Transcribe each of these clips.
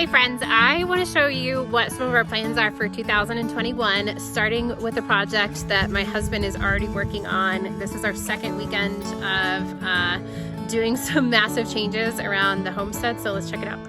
Hi friends, I want to show you what some of our plans are for 2021, starting with a project that my husband is already working on. This is our second weekend of doing some massive changes around the homestead, so let's check it out.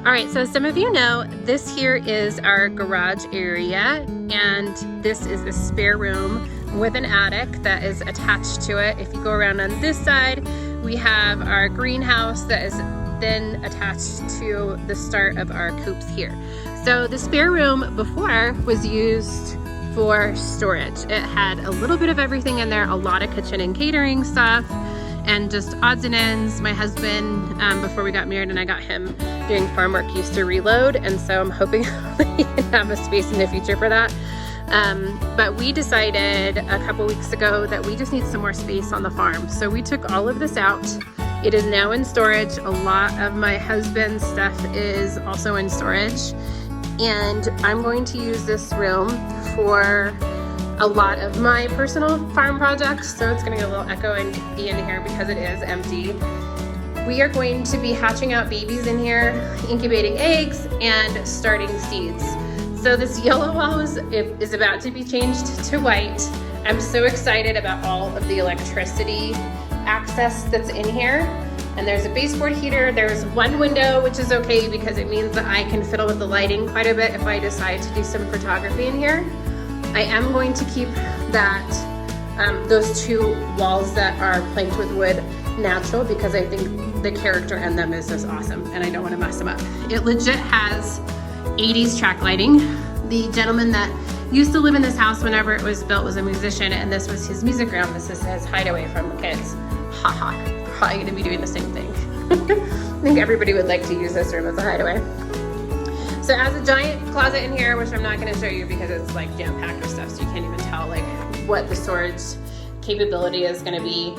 All right, so some of you know, this here is our garage area, and this is the spare room with an attic that is attached to it. If you go around on this side, we have our greenhouse that is then attached to the start of our coops here. So the spare room before was used for storage. It had a little bit of everything in there, a lot of kitchen and catering stuff, and just odds and ends. My husband, before we got married and I got him doing farm work, used to reload, and so I'm hoping he can have a space in the future for that. But we decided a couple weeks ago that we just need some more space on the farm. So we took all of this out. It is now in storage. A lot of my husband's stuff is also in storage. And I'm going to use this room for a lot of my personal farm projects. So it's gonna get a little echo and be in here because it is empty. We are going to be hatching out babies in here, incubating eggs, and starting seeds. So this yellow wall is about to be changed to white. I'm so excited about all of the electricity access that's in here. And there's a baseboard heater. There's one window, which is okay because it means that I can fiddle with the lighting quite a bit if I decide to do some photography in here. I am going to keep that, those two walls that are planked with wood natural because I think the character in them is just awesome and I don't want to mess them up. It legit has 80s track lighting. The gentleman that used to live in this house whenever it was built was a musician, and this was his music room. This is his hideaway from the kids. Haha, probably gonna be doing the same thing. I think everybody would like to use this room as a hideaway. So it has a giant closet in here, which I'm not gonna show you because it's like jam-packed with stuff, so you can't even tell like what the storage capability is gonna be.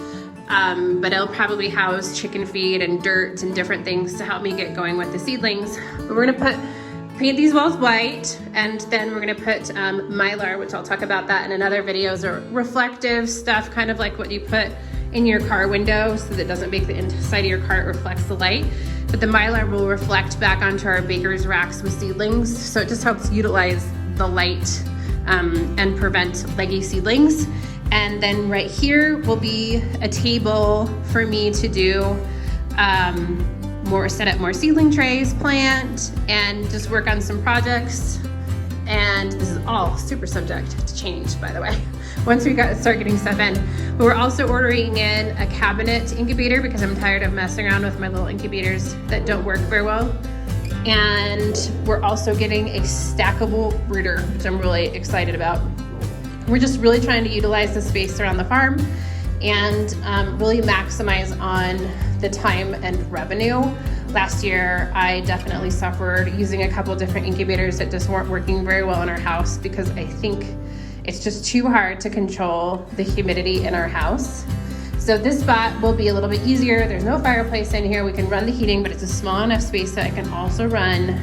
But it'll probably house chicken feed and dirt and different things to help me get going with the seedlings. But we're gonna paint these walls white, and then we're gonna put mylar, which I'll talk about that in another video, or reflective stuff, kind of like what you put in your car window so that it doesn't make the inside of your car, it reflects the light. But the mylar will reflect back onto our baker's racks with seedlings, so it just helps utilize the light and prevent leggy seedlings. And then right here will be a table for me to do set up more seedling trays, plant, and just work on some projects. And this is all super subject to change, by the way, once we start getting stuff in. But we're also ordering in a cabinet incubator because I'm tired of messing around with my little incubators that don't work very well. And we're also getting a stackable brooder, which I'm really excited about. We're just really trying to utilize the space around the farm and really maximize on the time and revenue. Last year, I definitely suffered using a couple different incubators that just weren't working very well in our house because I think it's just too hard to control the humidity in our house. So this spot will be a little bit easier. There's no fireplace in here. We can run the heating, but it's a small enough space that I can also run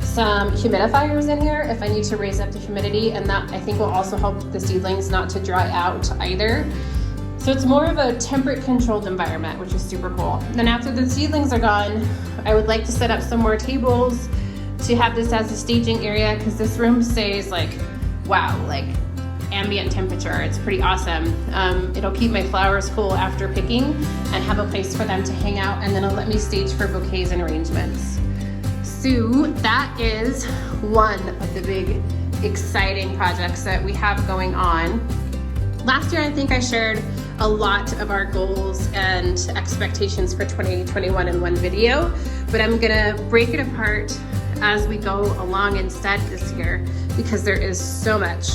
some humidifiers in here if I need to raise up the humidity, and that I think will also help the seedlings not to dry out either. So it's more of a temperate controlled environment, which is super cool. Then after the seedlings are gone, I would like to set up some more tables to have this as a staging area because this room stays like, wow, like ambient temperature. It's pretty awesome. It'll keep my flowers cool after picking and have a place for them to hang out, and then it'll let me stage for bouquets and arrangements. So that is one of the big exciting projects that we have going on. Last year, I think I shared a lot of our goals and expectations for 2021 in one video, but I'm gonna break it apart as we go along instead this year because there is so much.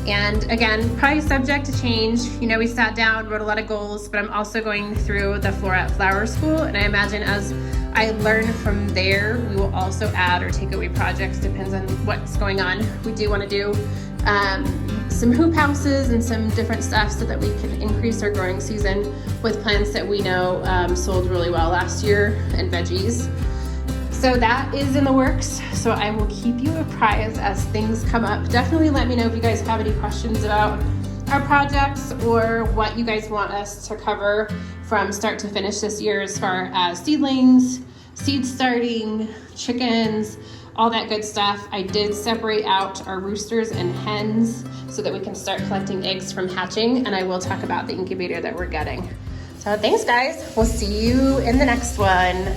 And again, probably subject to change. You know, we sat down, wrote a lot of goals, but I'm also going through the Flora Flower School, and I imagine as I learn from there, we will also add or take away projects, depends on what's going on. We do want to do some hoop houses and some different stuff so that we can increase our growing season with plants that we know sold really well last year and veggies. So that is in the works. So I will keep you apprised as things come up. Definitely let me know if you guys have any questions about our projects or what you guys want us to cover from start to finish this year as far as seedlings, seed starting, chickens, all that good stuff. I did separate out our roosters and hens so that we can start collecting eggs from hatching, and I will talk about the incubator that we're getting. So thanks guys, we'll see you in the next one.